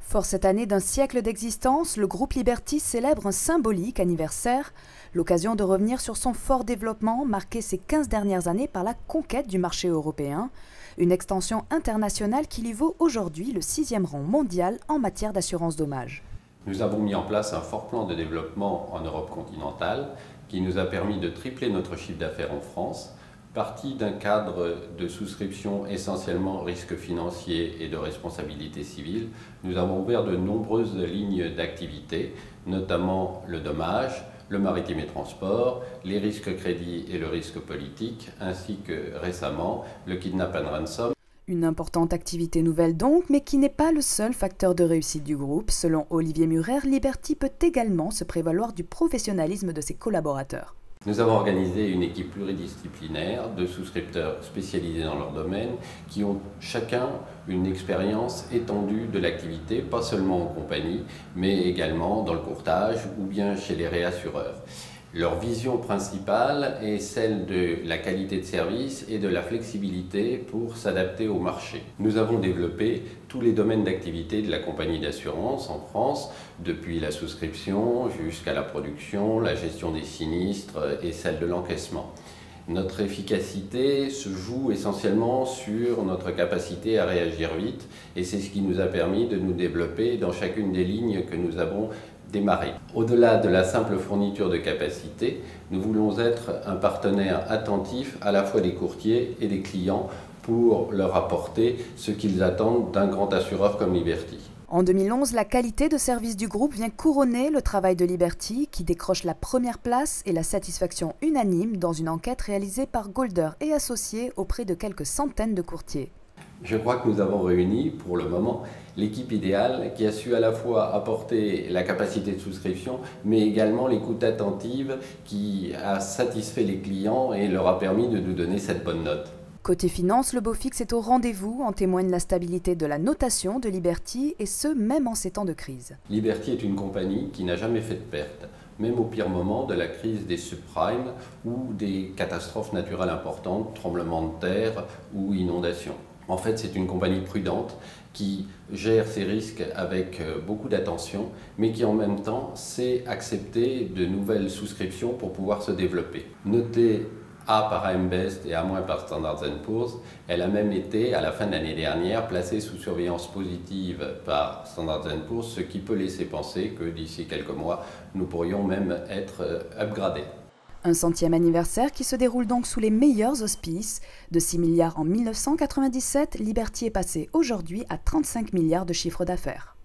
Fort cette année d'un siècle d'existence, le groupe Liberty célèbre un symbolique anniversaire, l'occasion de revenir sur son fort développement marqué ces 15 dernières années par la conquête du marché européen, une extension internationale qui lui vaut aujourd'hui le 6e rang mondial en matière d'assurance dommages. Nous avons mis en place un fort plan de développement en Europe continentale qui nous a permis de tripler notre chiffre d'affaires en France, parti d'un cadre de souscription essentiellement risque financier et de responsabilité civile. Nous avons ouvert de nombreuses lignes d'activité, notamment le dommage, le maritime et transport, les risques crédits et le risque politique, ainsi que récemment le kidnap and ransom. Une importante activité nouvelle donc, mais qui n'est pas le seul facteur de réussite du groupe. Selon Olivier Murer, Liberty peut également se prévaloir du professionnalisme de ses collaborateurs. Nous avons organisé une équipe pluridisciplinaire de souscripteurs spécialisés dans leur domaine qui ont chacun une expérience étendue de l'activité, pas seulement en compagnie, mais également dans le courtage ou bien chez les réassureurs. Leur vision principale est celle de la qualité de service et de la flexibilité pour s'adapter au marché. Nous avons développé tous les domaines d'activité de la compagnie d'assurance en France, depuis la souscription jusqu'à la production, la gestion des sinistres et celle de l'encaissement. Notre efficacité se joue essentiellement sur notre capacité à réagir vite et c'est ce qui nous a permis de nous développer dans chacune des lignes que nous avons démarrées. Au-delà de la simple fourniture de capacité, nous voulons être un partenaire attentif à la fois des courtiers et des clients pour leur apporter ce qu'ils attendent d'un grand assureur comme Liberty. En 2011, la qualité de service du groupe vient couronner le travail de Liberty, qui décroche la première place et la satisfaction unanime dans une enquête réalisée par Golder et Associés auprès de quelques centaines de courtiers. Je crois que nous avons réuni, pour le moment, l'équipe idéale qui a su à la fois apporter la capacité de souscription, mais également l'écoute attentive qui a satisfait les clients et leur a permis de nous donner cette bonne note. Côté finance, le Beaufix est au rendez-vous, en témoigne la stabilité de la notation de Liberty, et ce, même en ces temps de crise. Liberty est une compagnie qui n'a jamais fait de perte, même au pire moment de la crise des subprimes ou des catastrophes naturelles importantes, tremblements de terre ou inondations. En fait, c'est une compagnie prudente qui gère ses risques avec beaucoup d'attention, mais qui en même temps sait accepter de nouvelles souscriptions pour pouvoir se développer. Notée A par AM Best et A- par Standard & Poor's, elle a même été, à la fin de l'année dernière, placée sous surveillance positive par Standard & Poor's, ce qui peut laisser penser que d'ici quelques mois, nous pourrions même être upgradés. Un 100e anniversaire qui se déroule donc sous les meilleurs auspices. De 6 milliards en 1997, Liberty est passé aujourd'hui à 35 milliards de chiffre d'affaires.